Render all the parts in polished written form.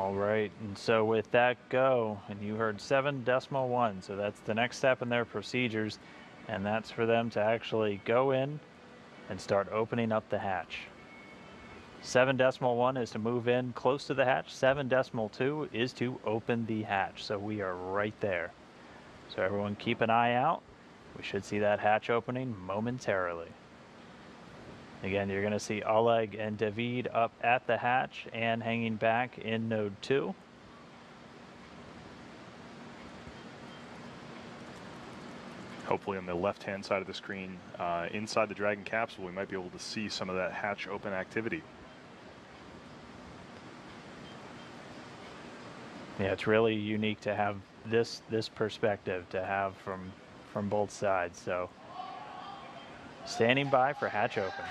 All right, and so with that go, and you heard 7.1, so that's the next step in their procedures, and that's for them to actually go in and start opening up the hatch. 7.1 is to move in close to the hatch. 7.2 is to open the hatch. So we are right there. So everyone keep an eye out. We should see that hatch opening momentarily. Again, you're going to see Oleg and David up at the hatch and hanging back in node 2. Hopefully on the left-hand side of the screen, inside the Dragon capsule, we might be able to see some of that hatch open activity. Yeah, it's really unique to have this perspective to have from both sides. So standing by for hatch open.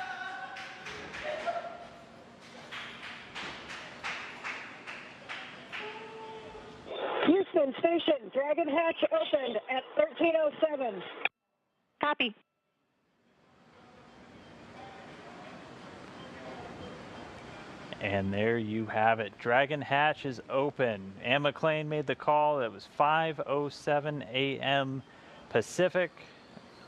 Houston Station, Dragon hatch opened at 13:07. Copy. And there you have it. Dragon hatch is open. Ann McLean made the call. It was 5:07 a.m. Pacific.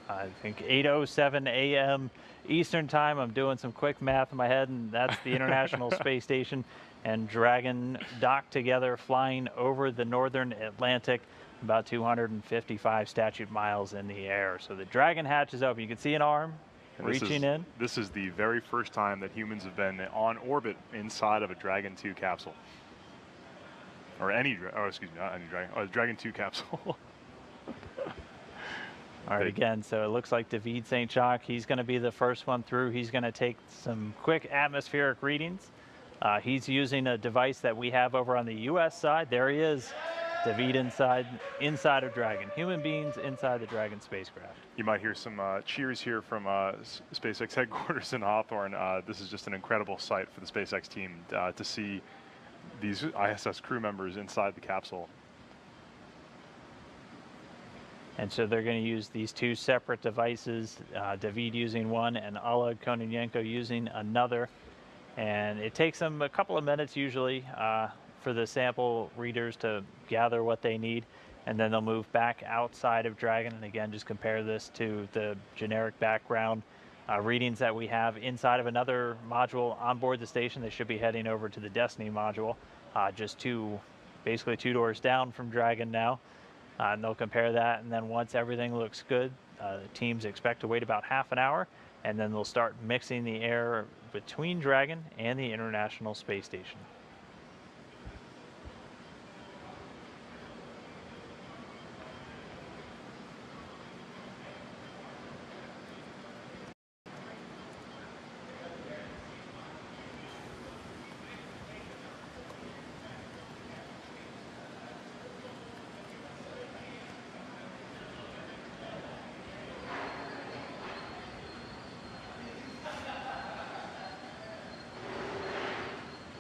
I think 8:07 a.m. Eastern time. I'm doing some quick math in my head, and that's the International Space Station and Dragon docked together, flying over the northern Atlantic, about 255 statute miles in the air. So the Dragon hatch is open. You can see an arm reaching in. This is the very first time that humans have been on orbit inside of a Dragon 2 capsule. Or any, oh, excuse me, not any Dragon, oh, Dragon 2 capsule. All right, again, so it looks like David St. Jacques, he's going to be the first one through. He's going to take some quick atmospheric readings. He's using a device that we have over on the U.S. side. There he is, David inside of Dragon. Human beings inside the Dragon spacecraft. You might hear some cheers here from SpaceX headquarters in Hawthorne. This is just an incredible sight for the SpaceX team to see these ISS crew members inside the capsule. And so they're going to use these two separate devices, David using one and Oleg Kononenko using another. And it takes them a couple of minutes usually for the sample readers to gather what they need. And then they'll move back outside of Dragon. And again, just compare this to the generic background readings that we have inside of another module on board the station. They should be heading over to the Destiny module, just basically two doors down from Dragon now. And they'll compare that, and then once everything looks good, the teams expect to wait about half an hour, and then they'll start mixing the air between Dragon and the International Space Station.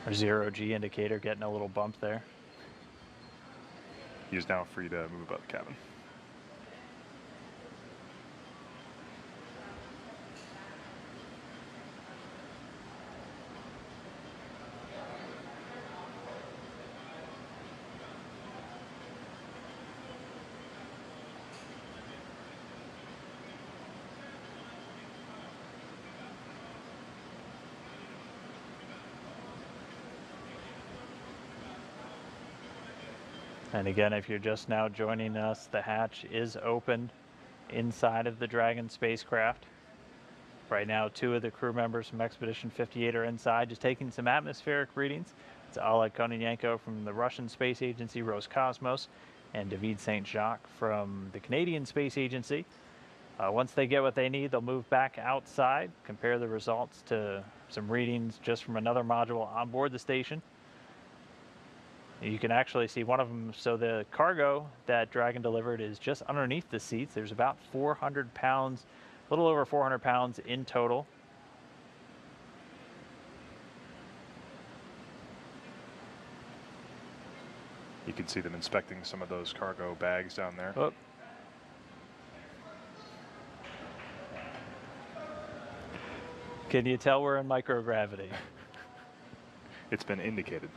Our 0G indicator getting a little bump there. He is now free to move about the cabin. And again, if you're just now joining us, the hatch is open inside of the Dragon spacecraft. Right now, two of the crew members from Expedition 58 are inside, just taking some atmospheric readings. It's Oleg Kononenko from the Russian Space Agency, Roscosmos, and David St. Jacques from the Canadian Space Agency. Once they get what they need, they'll move back outside, compare the results to some readings just from another module on board the station. You can actually see one of them. So the cargo that Dragon delivered is just underneath the seats. There's about 400 pounds, a little over 400 pounds in total. You can see them inspecting some of those cargo bags down there. Oh. Can you tell we're in microgravity? It's been indicated.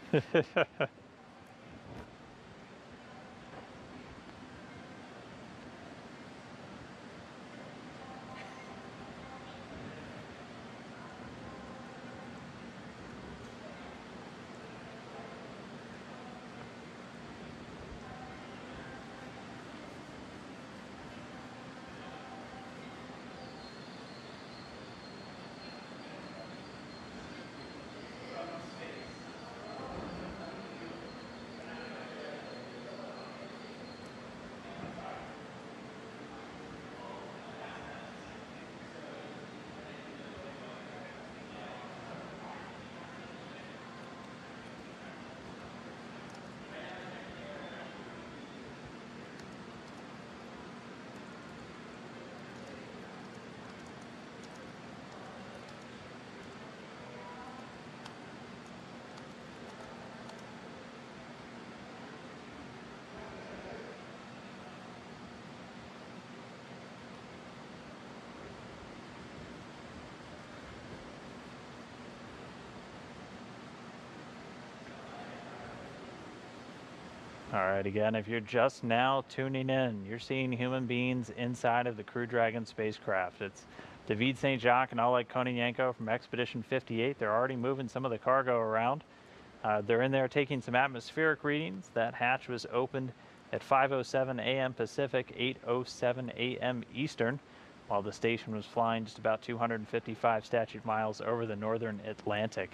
All right, again, if you're just now tuning in, you're seeing human beings inside of the Crew Dragon spacecraft. It's David St. Jacques and Oleg Kononenko from Expedition 58. They're already moving some of the cargo around. They're in there taking some atmospheric readings. That hatch was opened at 5:07 a.m. Pacific, 8:07 a.m. Eastern, while the station was flying just about 255 statute miles over the northern Atlantic.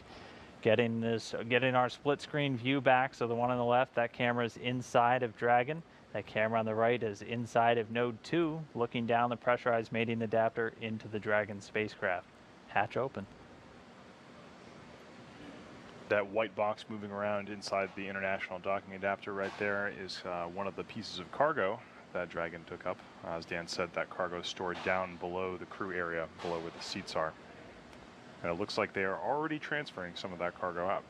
Getting our split screen view back. So the one on the left, that camera is inside of Dragon. That camera on the right is inside of Node 2, looking down the pressurized mating adapter into the Dragon spacecraft. Hatch open. That white box moving around inside the international docking adapter right there is one of the pieces of cargo that Dragon took up. As Dan said, that cargo is stored down below the crew area, below where the seats are. And it looks like they are already transferring some of that cargo out.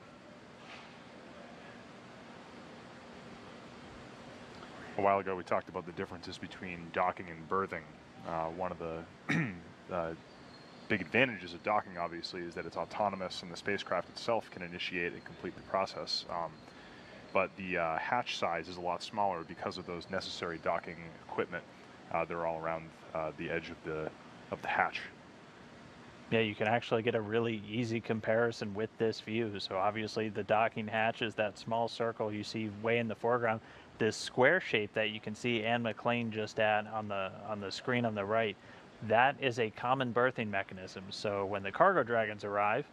A while ago, we talked about the differences between docking and berthing. One of the big advantages of docking, obviously, is that it's autonomous and the spacecraft itself can initiate and complete the process. But the hatch size is a lot smaller because of those necessary docking equipment. They're all around the edge of the hatch. Yeah, you can actually get a really easy comparison with this view. So obviously the docking hatch is that small circle you see way in the foreground. This square shape that you can see Anne McLean just at on the screen on the right, that is a common berthing mechanism. So when the cargo dragons arrive,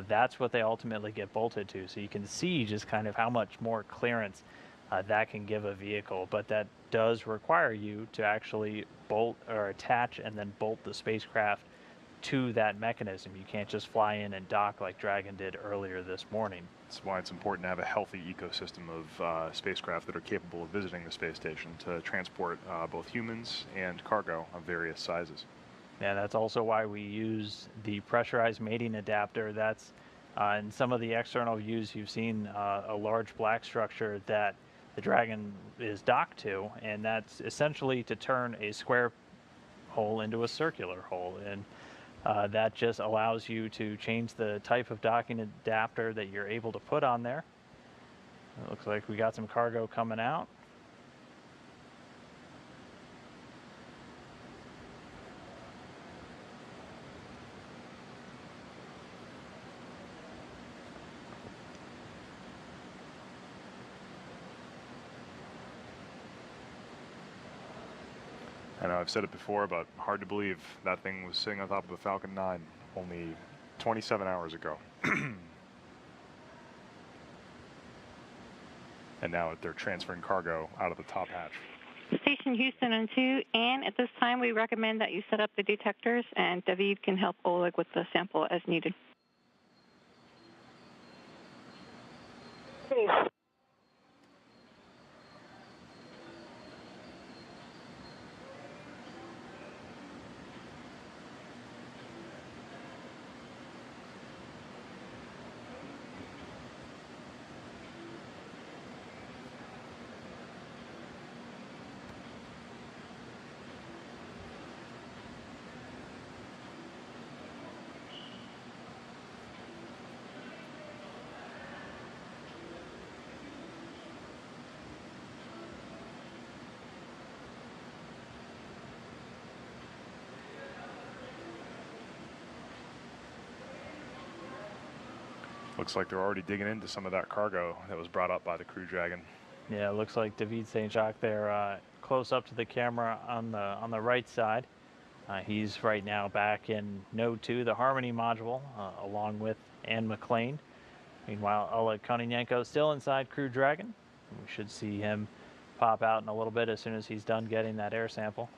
that's what they ultimately get bolted to. So you can see just kind of how much more clearance that can give a vehicle. But that does require you to actually bolt or attach and then bolt the spacecraft to that mechanism. You can't just fly in and dock like Dragon did earlier this morning. That's why it's important to have a healthy ecosystem of spacecraft that are capable of visiting the space station to transport both humans and cargo of various sizes. Yeah, that's also why we use the pressurized mating adapter. That's in some of the external views you've seen a large black structure that the Dragon is docked to, and that's essentially to turn a square hole into a circular hole. And that just allows you to change the type of docking adapter that you're able to put on there. It looks like we got some cargo coming out. I know I've said it before, but hard to believe that thing was sitting on top of a Falcon 9 only 27 hours ago. And now they're transferring cargo out of the top hatch. Station Houston on 2, and at this time we recommend that you set up the detectors, and David can help Oleg with the sample as needed. Hey. Looks like they're already digging into some of that cargo that was brought up by the Crew Dragon. Yeah, it looks like David St. Jacques there, close up to the camera on the right side. He's right now back in Node 2, the Harmony module, along with Anne McLean. Meanwhile, Oleg Kononenko still inside Crew Dragon. We should see him pop out in a little bit as soon as he's done getting that air sample.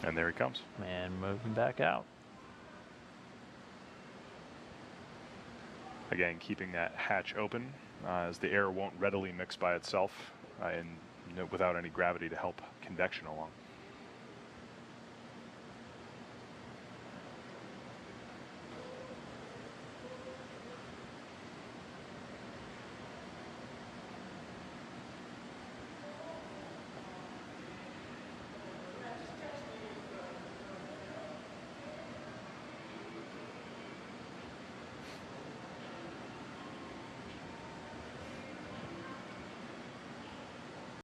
And there he comes. And moving back out. Again, keeping that hatch open as the air won't readily mix by itself without any gravity to help convection along.